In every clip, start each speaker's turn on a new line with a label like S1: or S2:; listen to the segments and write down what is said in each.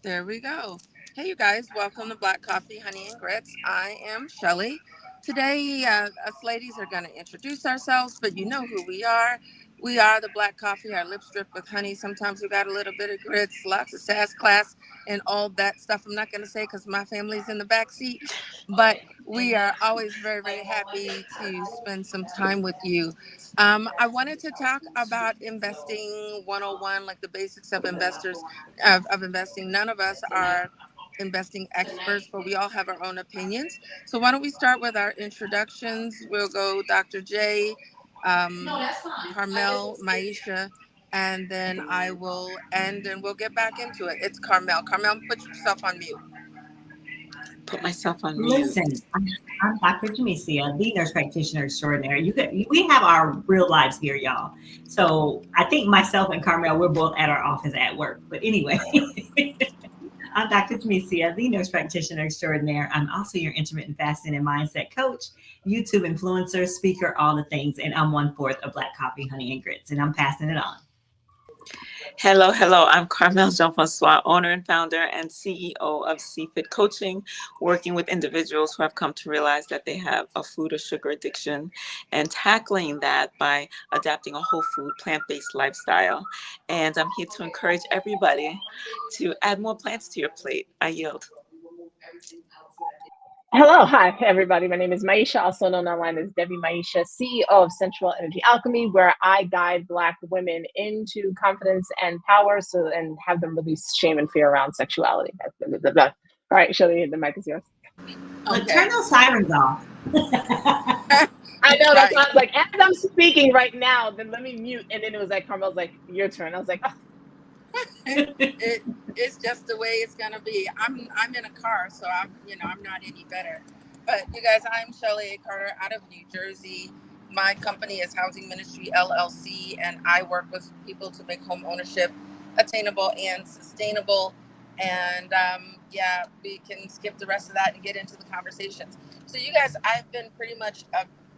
S1: There we go. Hey, you guys, welcome to Black Coffee, Honey, and Grits. I am Shelly. Today, us ladies are going to introduce ourselves, but you know who we are. We are the Black Coffee, our lips drip with honey. Sometimes we got a little bit of grits, lots of sass class, and all that stuff. I'm not going to say because my family's in the back seat, but we are always very, very happy to spend some time with you. I wanted to talk about investing 101, like the basics of of investing. None of us are investing experts, but we all have our own opinions. So why don't we start with our introductions? We'll go Dr. J, um, Carmel, Maisha, and then I will end and we'll get back into it. It's Carmel. Carmel, put yourself on mute.
S2: Put myself on mute.
S3: Listen, I'm Dr. Jamesia, the nurse practitioner extraordinary. We have our real lives here, y'all. So I think myself and Carmel, we're both at our office at work. But anyway, I'm Dr. Jamesia, the nurse practitioner extraordinaire. I'm also your intermittent fasting and mindset coach, YouTube influencer, speaker, all the things. And I'm one fourth of Black Coffee, Honey, and Grits. And I'm passing it on.
S2: Hello, hello. I'm Carmel Jean-Francois, owner and founder and CEO of CFIT Coaching, working with individuals who have come to realize that they have a food or sugar addiction and tackling that by adapting a whole food, plant-based lifestyle. And I'm here to encourage everybody to add more plants to your plate. I yield.
S4: Hello, hi everybody. My name is Maisha, also known online as Debbie Maisha, CEO of Sensual Energy Alchemy, where I guide Black women into confidence and power, and have them release shame and fear around sexuality. Blah, blah, blah. All right, Shelly, the mic is yours.
S3: But turn those sirens off.
S4: I know that's
S1: Right.
S4: why I was like, as I'm speaking right now, then let me mute, and then it was like Carmel's like, your turn. I was like, oh.
S1: It's just the way it's gonna be. I'm in a car, so I'm not any better. But you guys, I'm Shelly A. Carter out of New Jersey. My company is Housing Ministry LLC, and I work with people to make home ownership attainable and sustainable. And yeah, we can skip the rest of that and get into the conversations. So you guys, I've been pretty much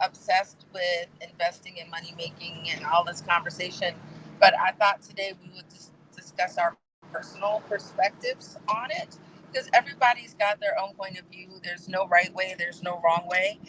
S1: obsessed with investing and money making and all this conversation. But I thought today we would just discuss our personal perspectives on it because everybody's got their own point of view. There's no right way, there's no wrong way.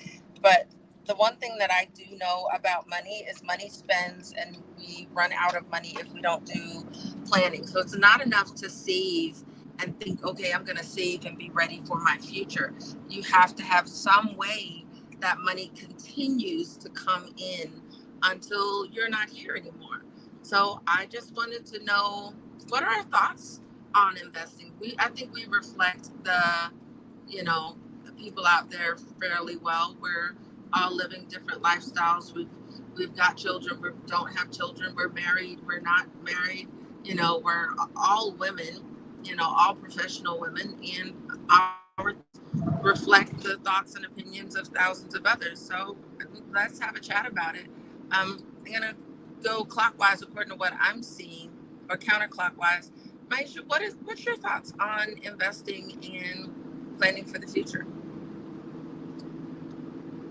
S1: But the one thing that I do know about money is money spends and we run out of money if we don't do planning. So it's not enough to save and think, okay, I'm going to save and be ready for my future. You have to have some way that money continues to come in until you're not here anymore. So I just wanted to know what are our thoughts on investing. I think we reflect the people out there fairly well. We're all living different lifestyles. We've got children, we don't have children, we're married, we're not married, we're all women, all professional women, and our reflect the thoughts and opinions of thousands of others. So let's have a chat about it. I'm gonna go clockwise according to what I'm seeing, or counterclockwise. Maisha, what's your thoughts on investing and planning for the future?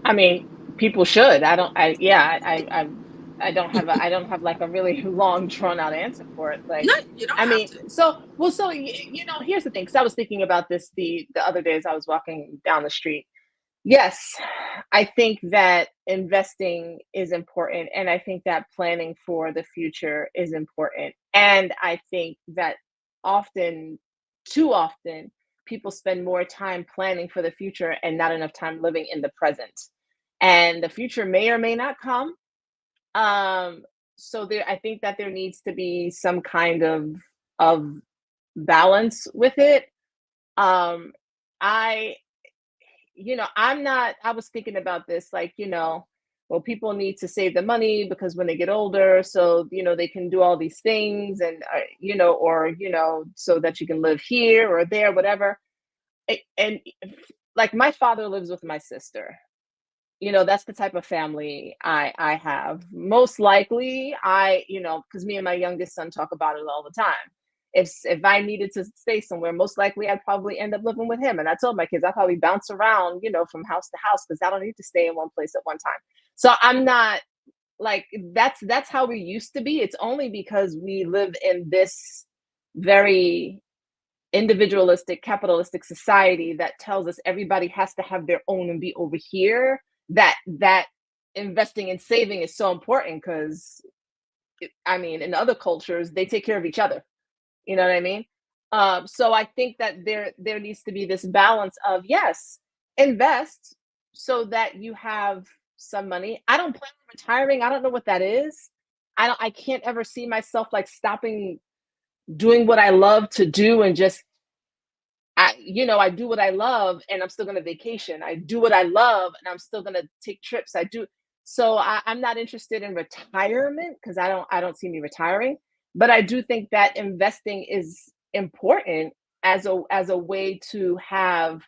S4: I mean, people should. I don't. I don't have like a really long drawn out answer for it. Like,
S1: No, you don't
S4: I
S1: have
S4: mean,
S1: to.
S4: here's the thing. Because I was thinking about this the other day as I was walking down the street. Yes, I think that investing is important, and I think that planning for the future is important, and I think that often, too often, people spend more time planning for the future and not enough time living in the present, and the future may or may not come. um so I think that there needs to be some kind of balance with it. um I I'm not, I was thinking about this, like, well, people need to save the money because when they get older, so, they can do all these things and, or, so that you can live here or there, whatever. And like my father lives with my sister. That's the type of family I have. Most likely, because me and my youngest son talk about it all the time. If I needed to stay somewhere, most likely I'd probably end up living with him. And I told my kids I probably bounce around, from house to house because I don't need to stay in one place at one time. So I'm not like that's how we used to be. It's only because we live in this very individualistic, capitalistic society that tells us everybody has to have their own and be over here, that investing and saving is so important because, I mean, in other cultures, they take care of each other. You know what I mean? So I think that there needs to be this balance of, yes, invest so that you have some money. I don't plan on retiring. I don't know what that is. I can't ever see myself like stopping doing what I love to do and just I do what I love and I'm still gonna vacation. I do what I love and I'm still gonna take trips. I do so I'm not interested in retirement because I don't see me retiring. But I do think that investing is important as a way to have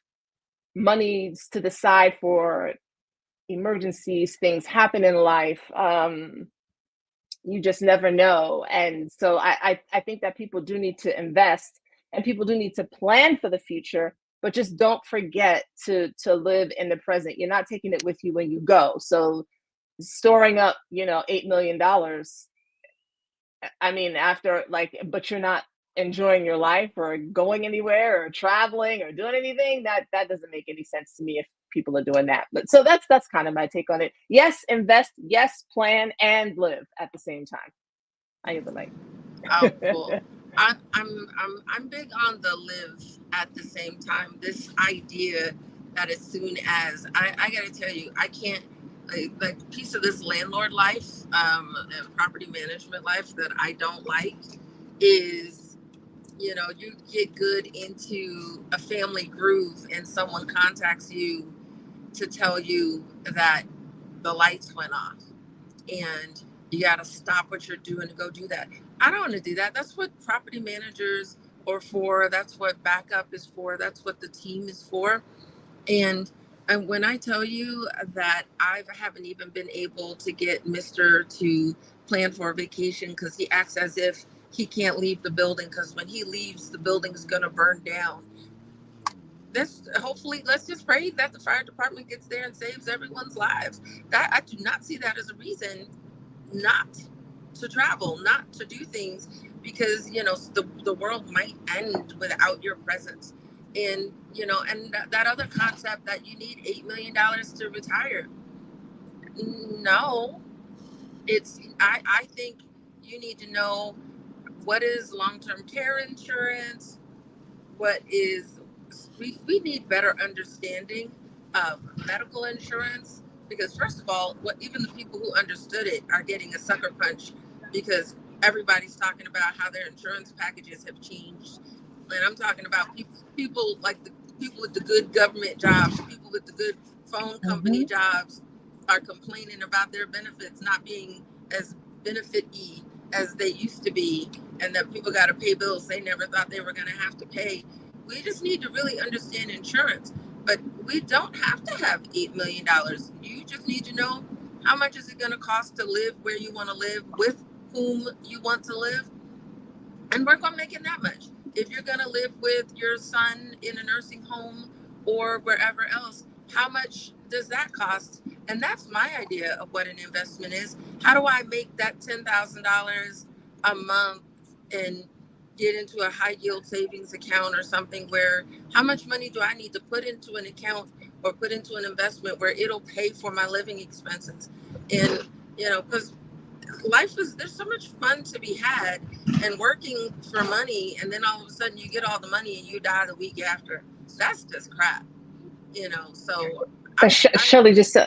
S4: monies to the side for emergencies, things happen in life. You just never know. And so I think that people do need to invest and people do need to plan for the future, but just don't forget to live in the present. You're not taking it with you when you go. So storing up, $8 million, I mean, after like, but you're not enjoying your life or going anywhere or traveling or doing anything, that doesn't make any sense to me if people are doing that. But so that's kind of my take on it. Yes, invest, yes, plan and live at the same time. I give the mic.
S1: Oh, cool. I'm big on the live at the same time. This idea that as soon as I gotta tell you, I can't like piece of this landlord life, and property management life that I don't like is, you get good into a family groove and someone contacts you to tell you that the lights went off and you got to stop what you're doing to go do that. I don't want to do that. That's what property managers are for. That's what backup is for. That's what the team is for. And when I tell you that I haven't even been able to get Mr. to plan for a vacation because he acts as if he can't leave the building because when he leaves, the building is going to burn down. Hopefully, let's just pray that the fire department gets there and saves everyone's lives. That I do not see that as a reason not to travel, not to do things, because the world might end without your presence. And and that other concept that you need $8 million to retire. No, I think you need to know what is long-term care insurance, we need better understanding of medical insurance, because first of all, even the people who understood it are getting a sucker punch because everybody's talking about how their insurance packages have changed. And I'm talking about people like the people with the good government jobs, people with the good phone company jobs are complaining about their benefits not being as benefit-y as they used to be, and that people got to pay bills they never thought they were going to have to pay. We just need to really understand insurance, but we don't have to have $8 million. You just need to know how much is it going to cost to live where you want to live, with whom you want to live, and work on making that much. If you're going to live with your son in a nursing home or wherever else, how much does that cost? And that's my idea of what an investment is. How do I make that $10,000 a month and get into a high yield savings account or something where how much money do I need to put into an account or put into an investment where it'll pay for my living expenses? And, because there's so much fun to be had and working for money, and then all of a sudden you get all the money and you die the week after. That's just crap, so.
S4: Shelley, just
S1: go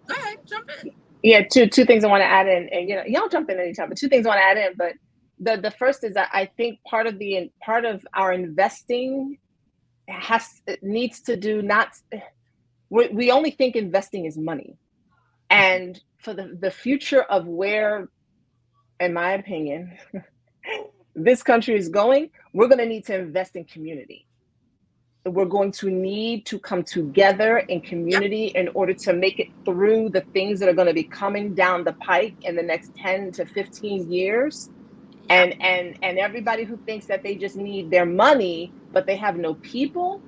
S1: ahead, jump in.
S4: Yeah, two things I want to add in, and y'all jump in anytime, but two things I want to add in. But the first is that I think part of our investing needs to do not. We only think investing is money, and for the future of where, in my opinion, this country is going, we're going to need to invest in community. We're going to need to come together in community in order to make it through the things that are going to be coming down the pike in the next 10 to 15 years. And everybody who thinks that they just need their money, but they have no people,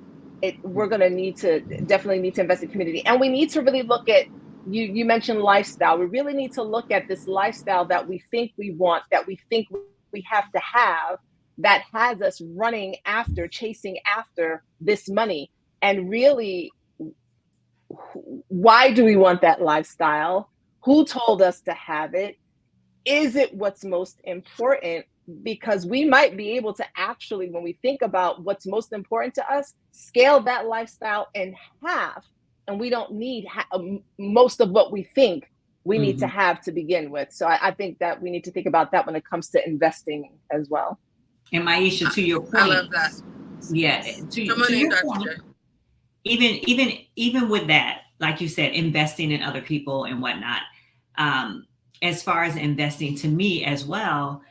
S4: we're going to definitely need to invest in community. And we need to really look at, you mentioned lifestyle. We really need to look at this lifestyle that we think we want, that we think we have to have, that has us running after, chasing after this money. And really, why do we want that lifestyle? Who told us to have it? Is it what's most important? Because we might be able to actually, when we think about what's most important to us, scale that lifestyle in half. And we don't need most of what we think we need to have to begin with. So I think that we need to think about that when it comes to investing as well.
S3: And Maisha, to your point,
S1: I love that.
S3: yeah, to your point, even with that, like you said, investing in other people and whatnot. As far as investing, to me as well,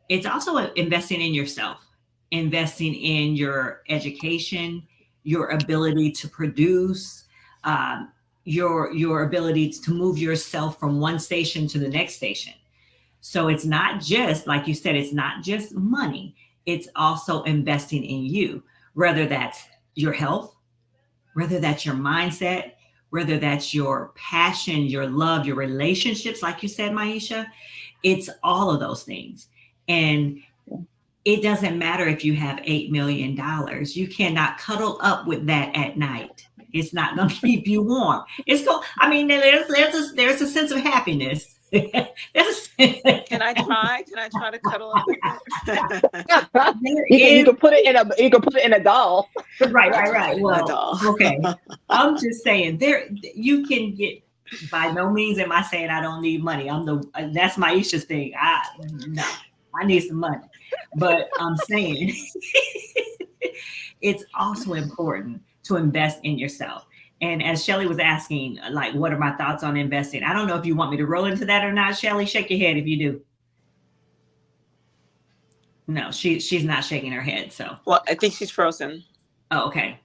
S3: it's also investing in yourself, investing in your education, your ability to produce, your ability to move yourself from one station to the next station. So it's not just, like you said, it's not just money. It's also investing in you, whether that's your health, whether that's your mindset, whether that's your passion, your love, your relationships, like you said, Maisha. It's all of those things. And it doesn't matter if you have $8 million. You cannot cuddle up with that at night. It's not going to keep you warm. It's go. I mean, there's a sense of happiness.
S2: Can I try to cuddle up with it?
S4: You can put it in a doll.
S3: Right. Well, okay. I'm just saying you can get. By no means am I saying I don't need money. That's Maisha's thing. I need some money, but I'm saying it's also important to invest in yourself. And as Shelly was asking, like, what are my thoughts on investing? I don't know if you want me to roll into that or not, Shelly. Shake your head if you do. No, she's not shaking her head. So,
S2: well, I think she's frozen.
S3: Oh, okay.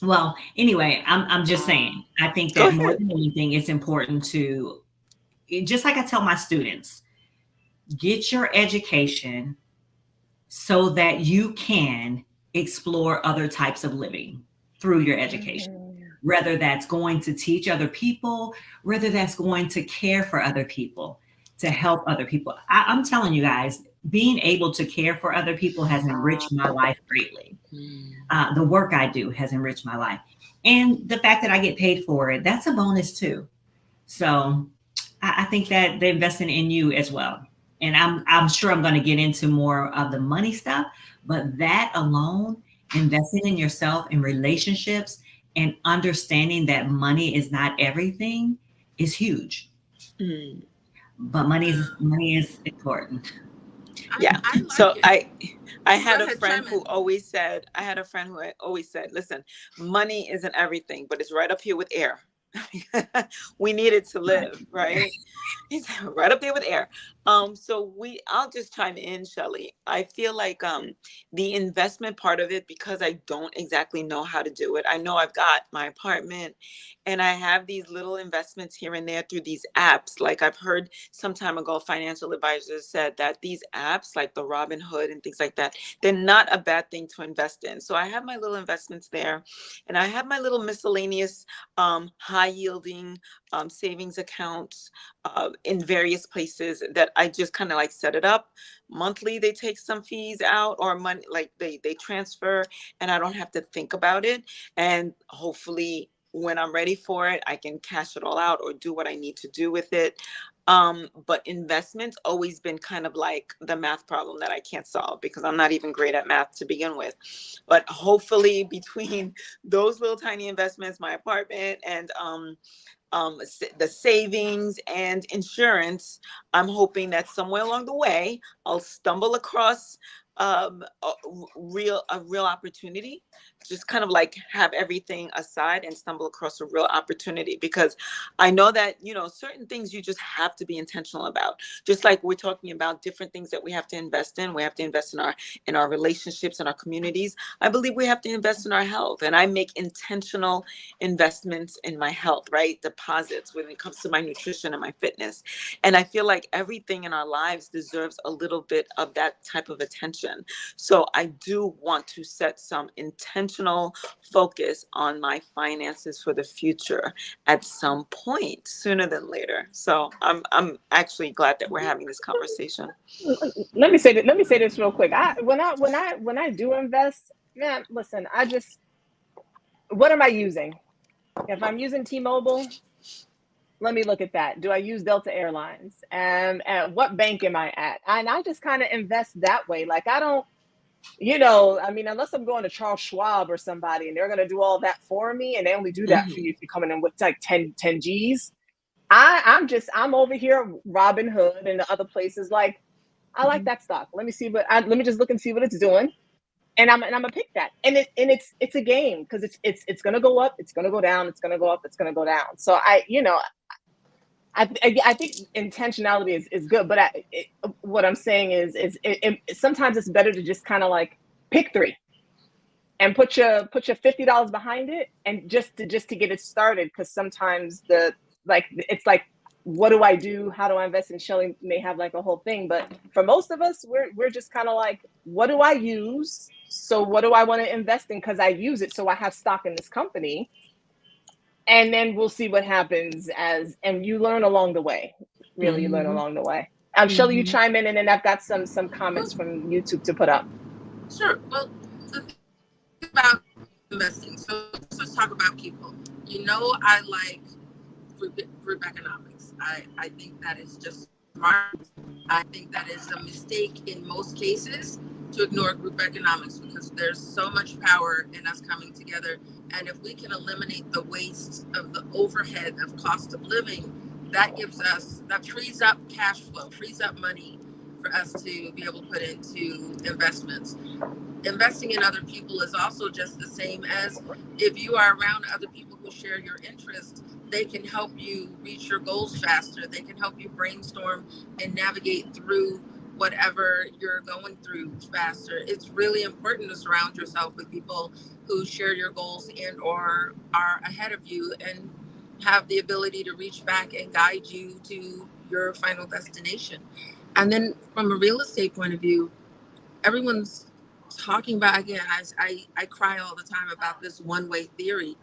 S3: Well, anyway, I'm just saying. I think that more than anything, it's important to, just like I tell my students, get your education so that you can explore other types of living through your education. Whether that's going to teach other people, whether that's going to care for other people, to help other people. I'm telling you guys, being able to care for other people has enriched my life greatly. The work I do has enriched my life. And the fact that I get paid for it, that's a bonus too. So I think that they're investing in you as well. And I'm sure I'm going to get into more of the money stuff, but that alone, investing in yourself and relationships, and understanding that money is not everything is huge. But money is important.
S2: Yeah. I had a friend who always said, listen, money isn't everything, but it's right up here with air. We need it to live, right? It's right up there with air. So I'll just chime in, Shelly. I feel like the investment part of it, because I don't exactly know how to do it. I know I've got my apartment and I have these little investments here and there through these apps. Like I've heard some time ago, financial advisors said that these apps like the Robinhood and things like that, they're not a bad thing to invest in. So I have my little investments there and I have my little miscellaneous high yielding savings accounts in various places that I just kind of like set it up. Monthly, they take some fees out or money, like they transfer and I don't have to think about it. And hopefully when I'm ready for it, I can cash it all out or do what I need to do with it. But investments always been kind of like the math problem that I can't solve because I'm not even great at math to begin with. But hopefully between those little tiny investments, my apartment and the savings and insurance, I'm hoping that somewhere along the way, I'll stumble across a real opportunity, just kind of like have everything aside and stumble across a real opportunity, because I know that, certain things you just have to be intentional about. Just like we're talking about different things that we have to invest in. We have to invest in our relationships and our communities. I believe we have to invest in our health, and I make intentional investments in my health, right? Deposits when it comes to my nutrition and my fitness. And I feel like everything in our lives deserves a little bit of that type of attention. direction. So I do want to set some intentional focus on my finances for the future at some point, sooner than later. So I'm actually glad that we're having this conversation.
S4: Let me say this real quick. When I do invest, man, listen, what am I using? If I'm using T-Mobile, let me look at that. Do I use Delta Airlines? And what bank am I at? And I just kind of invest that way. Like I don't, I mean, unless I'm going to Charles Schwab or somebody and they're going to do all that for me, and they only do that for you if you're coming in with like 10 G's. I'm over here, Robinhood and the other places. Like, I like that stock. Let me just look and see what it's doing. And I'm gonna pick that. And it's a game because it's gonna go up, it's gonna go down, it's gonna go up, it's gonna go down. So I think intentionality is good, but what I'm saying is sometimes it's better to just kind of like pick three and put your $50 behind it, and just to get it started. Because sometimes it's like, what do I do? How do I invest? And Shelly may have like a whole thing, but for most of us, we're just kind of like, what do I use? So what do I want to invest in? Because I use it, so I have stock in this company. And then we'll see what happens and you learn along the way. Really, you learn along the way. Shelly, you chime in, and then I've got some comments from YouTube to put up.
S1: Sure. Well, the thing about investing, so let's talk about people. I like group economics. I think that is just smart. I think that is a mistake in most cases to ignore group economics, because there's so much power in us coming together. And if we can eliminate the waste of the overhead of cost of living, that frees up cash flow, frees up money for us to be able to put into investments. Investing in other people is also just the same as if you are around other people who share your interests. They can help you reach your goals faster. They can help you brainstorm and navigate through whatever you're going through faster. It's really important to surround yourself with people who share your goals and or are ahead of you and have the ability to reach back and guide you to your final destination. And then from a real estate point of view, everyone's talking about, again, I cry all the time about this one-way theory.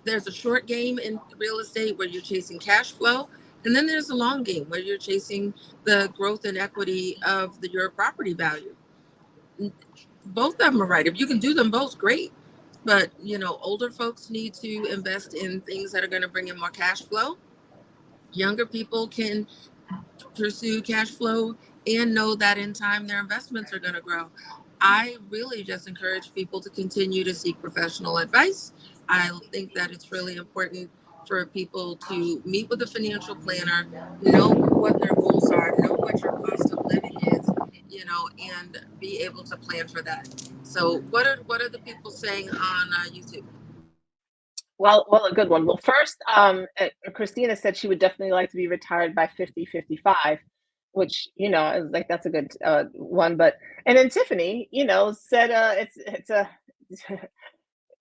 S1: There's a short game in real estate where you're chasing cash flow, and then there's a long game where you're chasing the growth and equity of your property value. Both of them are right. If you can do them both, great. But, older folks need to invest in things that are going to bring in more cash flow. Younger people can pursue cash flow and know that in time their investments are going to grow. I really just encourage people to continue to seek professional advice. I think that it's really important for people to meet with a financial planner, know what their goals are, know what your cost of living is, and be able to plan for that. So what are the people saying on YouTube?
S4: Well, a good one. Well, first, Christina said she would definitely like to be retired by 50, 55, which, is like, that's a good one. But, and then Tiffany, said it's a,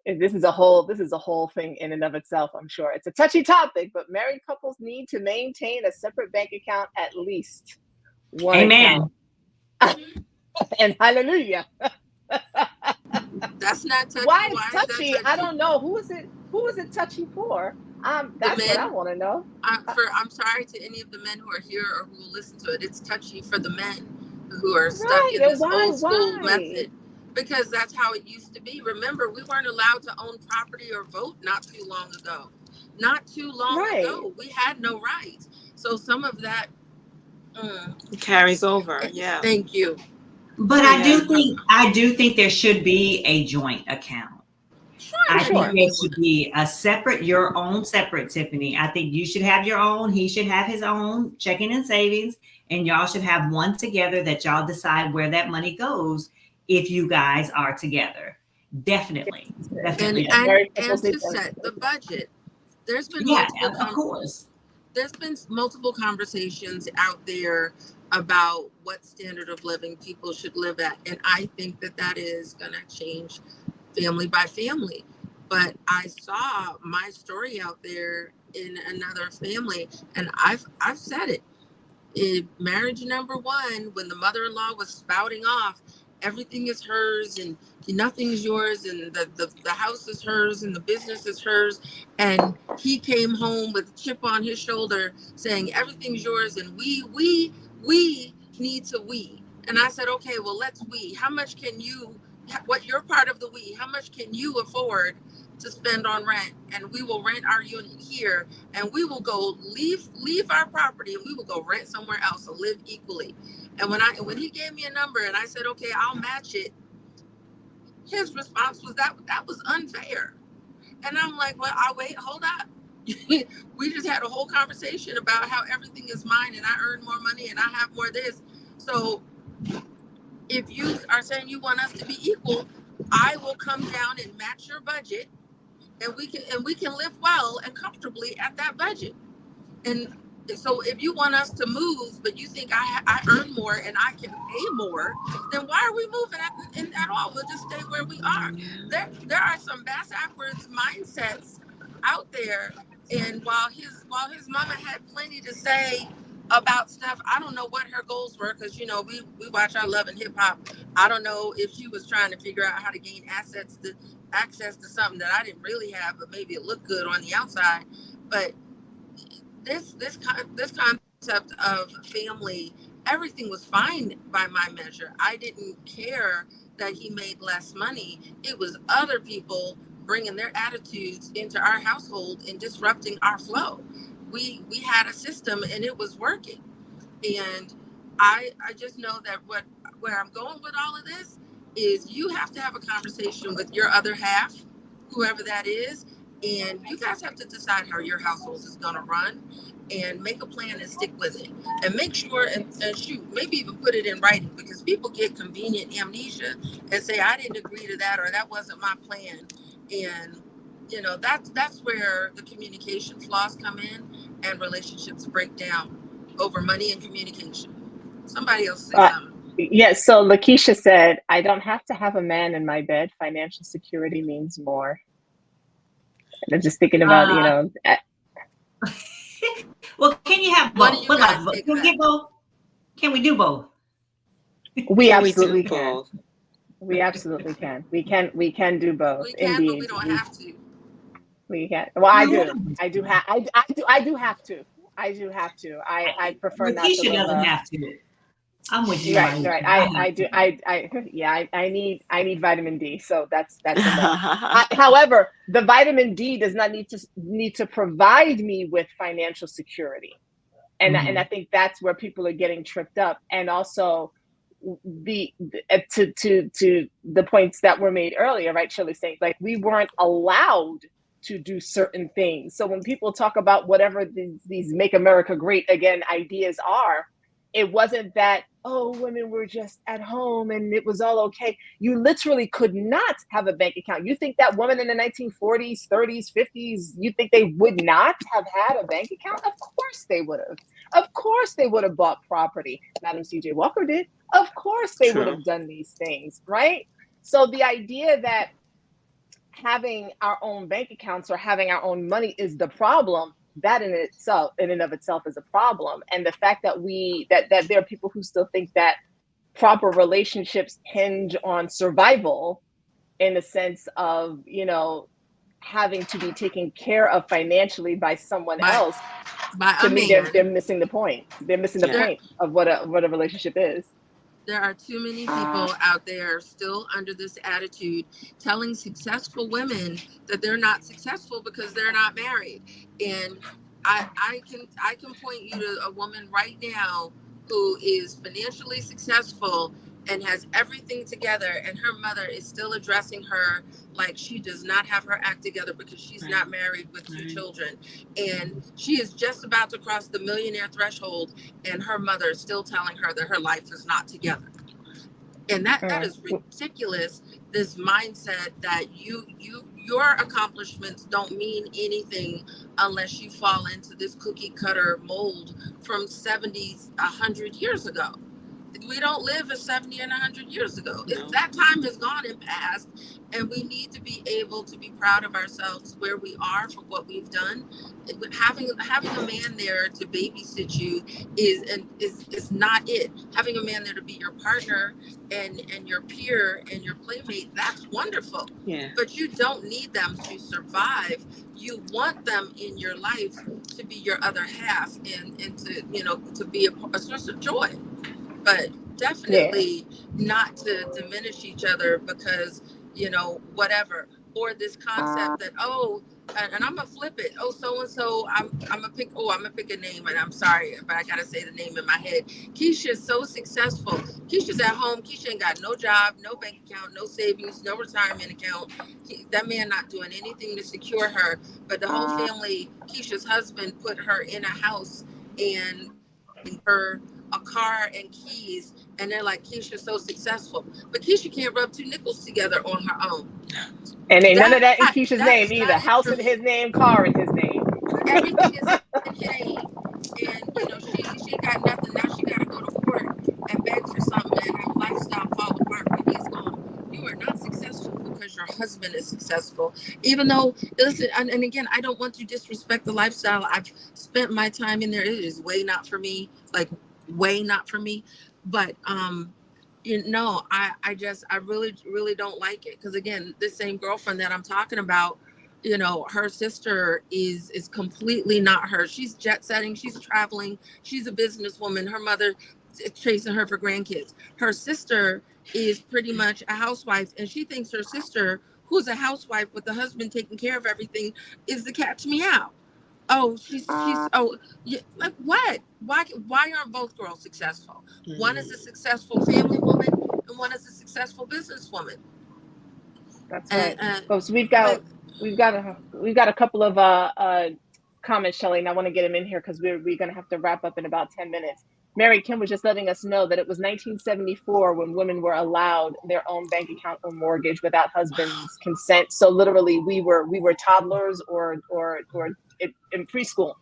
S4: this is a whole thing in and of itself, I'm sure. It's a touchy topic, but married couples need to maintain a separate bank account, at least one.
S3: Amen.
S4: Account. And hallelujah.
S1: That's not touchy.
S4: Why it's touchy? I don't know. Who is it touchy for? That's what I want to know.
S1: I'm sorry to any of the men who are here or who will listen to it. It's touchy for the men who are stuck in this old school method, because that's how it used to be. Remember, we weren't allowed to own property or vote not too long ago. We had no rights. So some of that
S2: carries over. Yeah.
S1: Thank you.
S3: But I do think there should be a joint account. I think there should be your own separate, Tiffany. I think you should have your own. He should have his own checking and savings, and y'all should have one together that y'all decide where that money goes if you guys are together. Definitely.
S1: And to set the budget. There's been there's been multiple conversations out there about what standard of living people should live at. And I think that is going to change family by family. But I saw my story out there in another family, and I've said it. In marriage number one, when the mother-in-law was spouting off, everything is hers and nothing's yours, and the house is hers and the business is hers. And he came home with a chip on his shoulder saying everything's yours, and we need to we. And I said, okay, well, let's we. How much can you, what you're part of the we, how much can you afford to spend on rent? And we will rent our unit here, and we will go leave our property, and we will go rent somewhere else to live equally. And when he gave me a number and I said, okay, I'll match it, his response was that was unfair. And I'm like, well, I'll wait, hold up. We just had a whole conversation about how everything is mine and I earn more money and I have more of this. So if you are saying you want us to be equal, I will come down and match your budget, and we can live well and comfortably at that budget. And so if you want us to move, but you think I earn more and I can pay more, then why are we moving at all? We'll just stay where we are. There are some backwards mindsets out there. And while his mama had plenty to say about stuff, I don't know what her goals were, because we watch our Love and Hip Hop. I don't know if she was trying to figure out how to gain access to something that I didn't really have, but maybe it looked good on the outside. But this concept of family, everything was fine by my measure. I didn't care that he made less money. It was other people bringing their attitudes into our household and disrupting our flow. We had a system and it was working. And I just know that where I'm going with all of this is you have to have a conversation with your other half, whoever that is, and you guys have to decide how your household is going to run and make a plan and stick with it. And make sure and shoot, maybe even put it in writing, because people get convenient amnesia and say, I didn't agree to that, or that wasn't my plan. And that's where the communication flaws come in and relationships break down over money and communication. Somebody else say something.
S4: Yes, so Lakeisha said, I don't have to have a man in my bed. Financial security means more. And I'm just thinking about,
S3: Well, can you have both? Can we get both? Can we do both?
S4: We absolutely can. We absolutely can. We can do both.
S1: We can,
S4: indeed.
S1: But we don't have to.
S4: We can. Well, I do have to. I prefer not to.
S3: Lakeisha doesn't have to. I'm with you.
S4: Right. I need vitamin D, so that's enough. However, the vitamin D does not need to provide me with financial security, and I think that's where people are getting tripped up. And also, to the points that were made earlier, right? Shirley saying, like, we weren't allowed to do certain things. So when people talk about whatever these Make America Great Again ideas are, it wasn't that, oh, women were just at home and it was all okay. You literally could not have a bank account. You think that woman in the 1940s, 30s, 50s, you think they would not have had a bank account? Of course they would have. Of course they would have bought property. Madam C.J. Walker did. Of course they would have done these things, right? So the idea that having our own bank accounts or having our own money is the problem, that in and of itself is a problem. And the fact that that there are people who still think that proper relationships hinge on survival, in the sense of, having to be taken care of financially by someone else, to me, they're missing the point. They're missing the point of what a relationship is.
S1: There are too many people out there still under this attitude, telling successful women that they're not successful because they're not married. And I can point you to a woman right now who is financially successful and has everything together, and her mother is still addressing her like she does not have her act together because she's not married with 2 children. And she is just about to cross the millionaire threshold, and her mother is still telling her that her life is not together. And that is ridiculous. This mindset that your accomplishments don't mean anything unless you fall into this cookie cutter mold from 70s, 100 years ago. we don't live as 70 and 100 years ago.
S2: No.
S1: That time has gone and passed, and we need to be able to be proud of ourselves where we are for what we've done. Having a man there to babysit you is not it. Having a man there to be your partner and your peer and your playmate, that's wonderful.
S2: Yeah.
S1: But you don't need them to survive. You want them in your life to be your other half and to, you know, to be a source of joy. But definitely not to diminish each other because, you know, whatever. Or this concept that, oh, and I'm gonna flip it. Oh, so and so, I'm gonna pick a name, and I'm sorry, but I gotta say the name in my head. Keisha's so successful. Keisha's at home. Keisha ain't got no job, no bank account, no savings, no retirement account. That man not doing anything to secure her. But the whole family, Keisha's husband, put her in a house and her a car and keys, and they're like, Keisha's so successful, but Keisha can't rub two nickels together on her own.
S4: And ain't none of that in Keisha's
S1: that
S4: name
S1: is
S4: either.
S1: not
S4: House
S1: it
S4: in
S1: for
S4: his
S1: me.
S4: name, car in his name.
S1: Everything is in his name, and you know she got nothing. Now she got to go to court and beg for something, and her lifestyle fall apart when he's gone. You are not successful because your husband is successful. Even though, listen, and again, I don't want to disrespect the lifestyle. I've spent my time in there. It is way not for me. Like, way not for me. But you know, I really don't like it, because again, this same girlfriend that I'm talking about, you know, her sister is completely not her. She's jet setting, she's traveling, she's a businesswoman. Her mother is chasing her for grandkids. Her sister is pretty much a housewife, and she thinks her sister, who's a housewife with the husband taking care of everything, is the cat's meow. Oh, she's oh, yeah, like what? Why aren't both girls successful? One is a successful family woman, and one is a successful businesswoman.
S4: That's right.
S1: And
S4: Folks, we've got a couple of comments, Shelley, and I want to get them in here because we're going to have to wrap up in about 10 minutes. Mary Kim was just letting us know that it was 1974 when women were allowed their own bank account or mortgage without husband's consent. So literally, we were toddlers or in preschool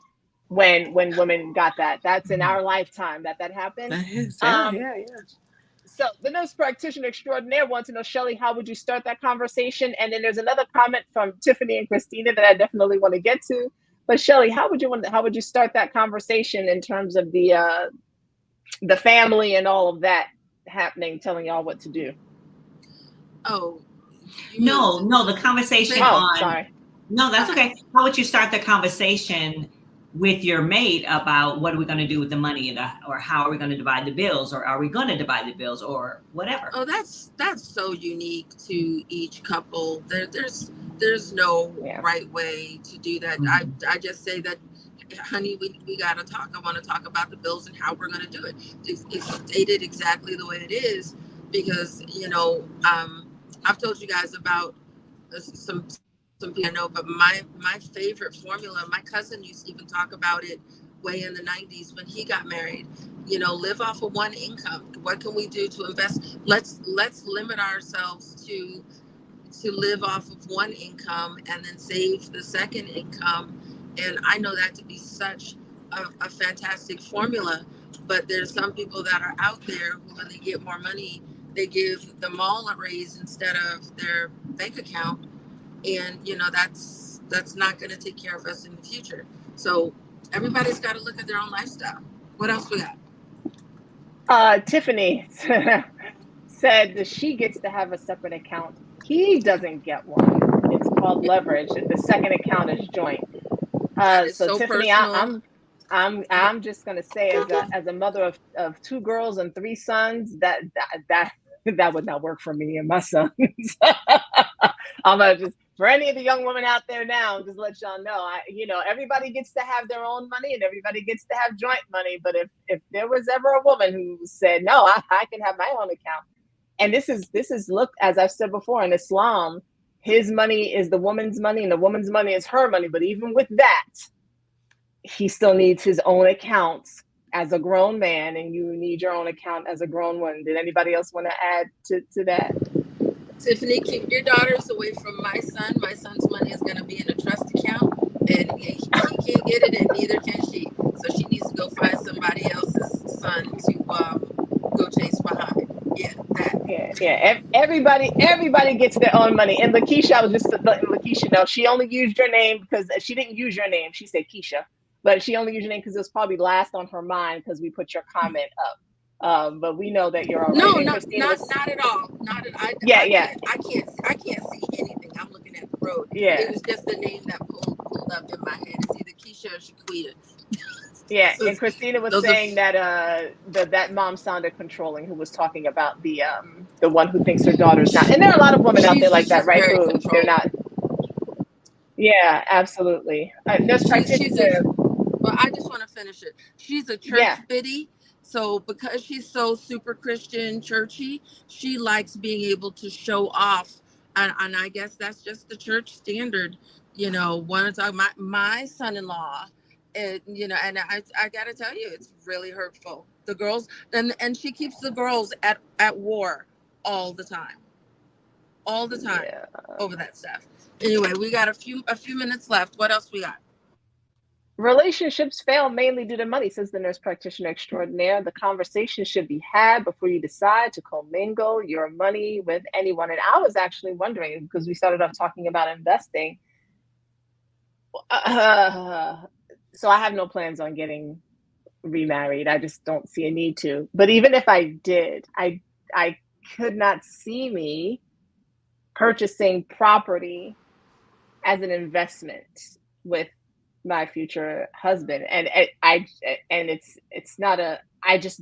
S4: when women got that. That's in our lifetime that happened.
S2: That is, yeah.
S4: So the nurse practitioner extraordinaire wants to know, Shelley, how would you start that conversation? And then there's another comment from Tiffany and Christina that I definitely want to get to. But Shelley, how would you start that conversation in terms of the family and all of that happening, telling y'all what to do?
S1: oh,
S3: No, the conversation
S4: Sorry.
S3: No, that's okay. How would you start the conversation with your mate about what are we going to do with the money, or how are we going to divide the bills, or are we going to divide the bills, or whatever?
S1: Oh, that's so unique to each couple. There's no right way to do that. I just say that, honey, we got to talk. I want to talk about the bills and how we're going to do it. It's stated exactly the way it is, because, you know, I've told you guys about some people I know, but my favorite formula, my cousin used to even talk about it way in the 90s when he got married. You know, live off of one income. What can we do to invest? Let's limit ourselves to live off of one income and then save the second income. And I know that to be such a fantastic formula, but there's some people that are out there who, when they get more money, they give them all a raise instead of their bank account. And, you know, that's not going to take care of us in the future. So everybody's got to look at their own lifestyle. What else we got?
S4: Tiffany said that she gets to have a separate account. He doesn't get one. It's called leverage. The second account is joint. So Tiffany,
S1: personal.
S4: I'm just going to say, as a mother of two girls and three sons, that would not work for me and my sons. I'm gonna just, for any of the young women out there now, just let y'all know, everybody gets to have their own money and everybody gets to have joint money. But if there was ever a woman who said, no, I can have my own account. And this is look, as I've said before, in Islam, his money is the woman's money and the woman's money is her money. But even with that, he still needs his own accounts as a grown man, and you need your own account as a grown one. Did anybody else want to add to that?
S1: Tiffany, keep your daughters away from my son. My son's money is going to be in a trust account, and he can't get it, and neither can she. So she needs to go find somebody else's son to go chase
S4: Yeah, everybody gets their own money. And Lakeisha, I was just letting Lakeisha know she only used your name because she didn't use your name. She said Keisha, but she only used your name because it was probably last on her mind because we put your comment up. But we know that you're all right.
S1: No,
S4: And
S1: no,
S4: Christina was,
S1: not at all. Not at.
S4: yeah, yeah,
S1: I can't see anything. I'm looking at the road.
S4: yeah,
S1: It was just the name that pulled up in my head. It's either Keisha or Shaquita.
S4: yeah.
S1: So
S4: And Christina was
S1: those are.
S4: saying that that mom sounded controlling who was talking about the one who thinks her daughter's not. And there are a lot of women out there like that,
S1: She's
S4: right?
S1: very
S4: Who they're
S1: controlling.
S4: not. Yeah, absolutely. Nurse
S1: She's a.
S4: practitioner.
S1: Well, I just want to finish it. She's a church
S4: Yeah.
S1: biddy. So because she's so super Christian, churchy, she likes being able to show off. And I guess that's just the church standard. You know, one of my son-in-law, and I got to tell you, it's really hurtful. The girls, and she keeps the girls at war all the time
S4: Yeah.
S1: over that stuff. Anyway, we got a few minutes left. What else we got?
S4: Relationships fail mainly due to money, says the nurse practitioner extraordinaire. The conversation should be had before you decide to commingle your money with anyone. And I was actually wondering, because we started off talking about investing. So I have no plans on getting remarried. I just don't see a need to. But even if I did, I could not see me purchasing property as an investment with my future husband. And it's not a, I just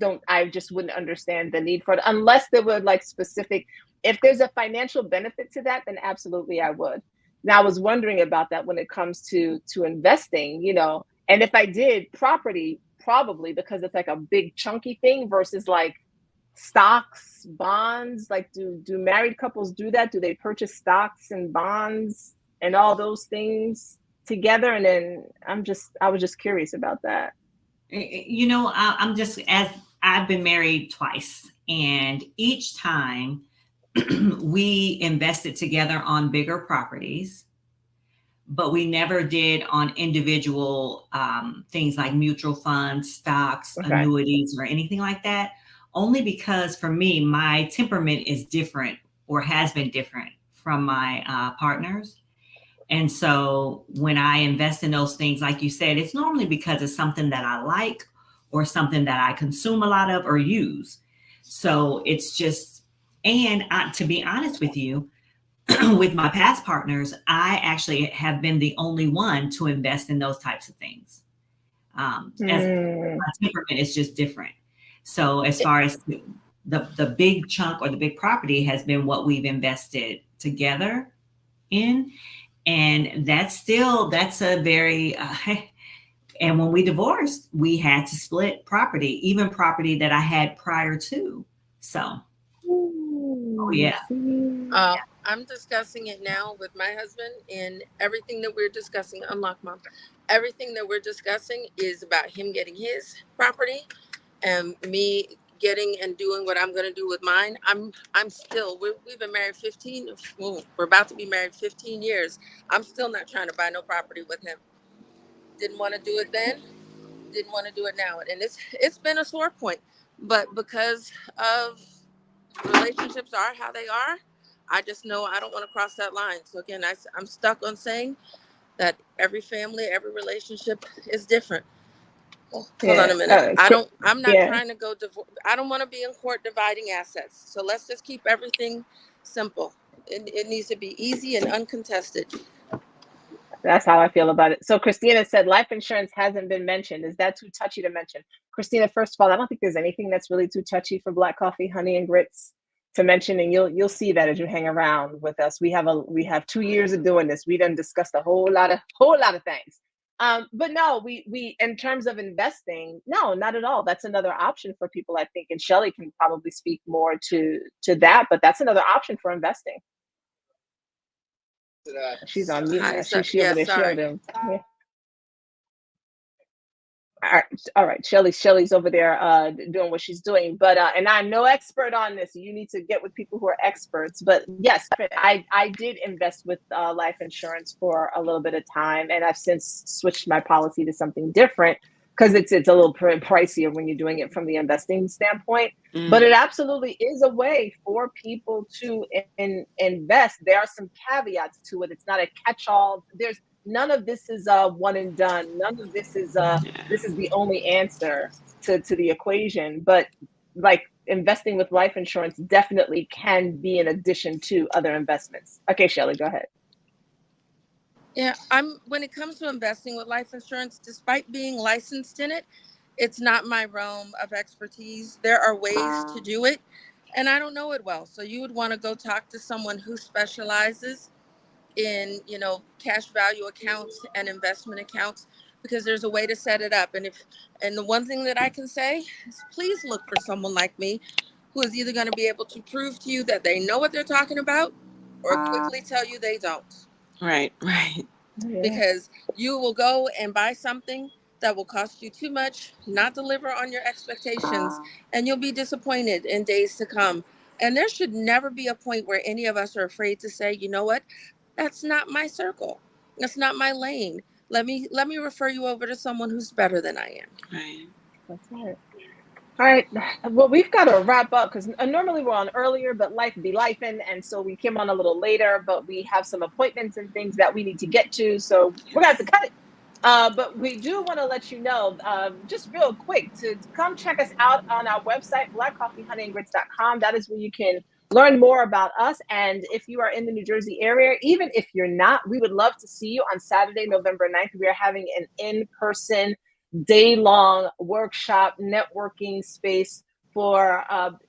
S4: wouldn't understand the need for it unless there were like specific, if there's a financial benefit to that, then absolutely I would. Now I was wondering about that when it comes to investing, and if I did property, probably because it's like a big chunky thing versus like stocks, bonds. Like do married couples do that? Do they purchase stocks and bonds and all those things together? And then I was just curious about that.
S3: I'm just, as I've been married twice, and each time we invested together on bigger properties, but we never did on individual things like mutual funds, stocks,
S4: Okay.
S3: annuities, or anything like that. Only because for me, my temperament is different, or has been different from my partner's. And so when I invest in those things, like you said, it's normally because it's something that I like or something that I consume a lot of or use. So it's just, and to be honest with you, with my past partners, I actually have been the only one to invest in those types of things. As my temperament is just different. So as far as the big chunk or the big property has been what we've invested together in. And that's a very, and when we divorced, we had to split property, even property that I had prior to. So, yeah.
S1: I'm discussing it now with my husband, and everything that we're discussing, unlock mom, everything that we're discussing is about him getting his property and me getting and doing what I'm going to do with mine. I'm still, we've been married 15, well, we're about to be married 15 years. I'm still not trying to buy no property with him. Didn't want to do it then, didn't want to do it now. And it's been a sore point, but because of relationships are how they are, I just know I don't want to cross that line. So again, I'm stuck on saying that every family, every relationship is different. Hold on a minute. I'm not trying to go divorce. I don't want to be in court dividing assets. So let's just keep everything simple. It needs to be easy and uncontested.
S4: That's how I feel about it. So Christina said life insurance hasn't been mentioned. Is that too touchy to mention? Christina, first of all, I don't think there's anything that's really too touchy for Black Coffee, Honey and Grits to mention, and you'll see that as you hang around with us. We have 2 years of doing this. We done discussed a whole lot of things. But no, we in terms of investing, no, not at all. That's another option for people, I think, and Shelly can probably speak more to that. But that's another option for investing. She's on mute now. She over there shielding him. Yeah. All right. Shelly's over there doing what she's doing. But and I'm no expert on this. You need to get with people who are experts. But yes, I did invest with life insurance for a little bit of time, and I've since switched my policy to something different because it's a little pricier when you're doing it from the investing standpoint. But it absolutely is a way for people to invest. There are some caveats to it. It's not a catch-all. There's none of this is a one and done. None of this is this is the only answer to the equation. But like investing with life insurance definitely can be in addition to other investments. Okay, Shelly, go ahead.
S1: Yeah, when it comes to investing with life insurance, despite being licensed in it, it's not my realm of expertise. There are ways to do it, and I don't know it well. So you would want to go talk to someone who specializes in, cash value accounts and investment accounts, because there's a way to set it up. And the one thing that I can say is please look for someone like me who is either going to be able to prove to you that they know what they're talking about or quickly tell you they don't.
S2: Right.
S4: Yeah.
S1: Because you will go and buy something that will cost you too much, not deliver on your expectations, and you'll be disappointed in days to come. And there should never be a point where any of us are afraid to say, you know what, that's not my circle. That's not my lane. Let me refer you over to someone who's better than I am.
S2: Right.
S4: That's right. All right. Well, we've got to wrap up because normally we're on earlier, but life be lifing, and so we came on a little later. But we have some appointments and things that we need to get to, so we're gonna have to cut it. But we do want to let you know, just real quick, to come check us out on our website, blackcoffeehoneyandgrits.com. That is where you can learn more about us. And if you are in the New Jersey area, even if you're not, we would love to see you on Saturday, November 9th. We are having an in-person day-long workshop networking space for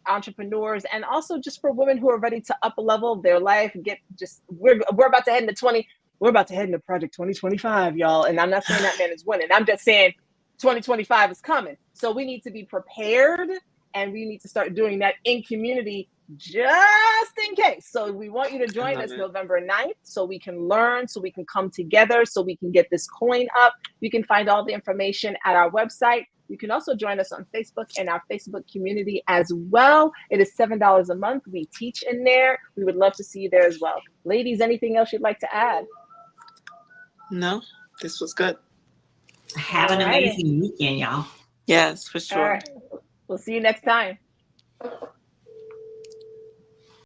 S4: entrepreneurs, and also just for women who are ready to up a level their life. We're about to head into we're about to head into Project 2025, y'all. And I'm not saying that man is winning. I'm just saying 2025 is coming. So we need to be prepared, and we need to start doing that in community just in case. So we want you to join us November 9th so we can learn, so we can come together, so we can get this coin up. You can find all the information at our website. You can also join us on Facebook and our Facebook community as well. It is $7 a month. We teach in there. We would love to see you there as well. Ladies, anything else you'd like to add?
S2: No, this was good.
S3: Have an amazing weekend, y'all.
S2: Yes, for sure.
S4: All right. We'll see you next time.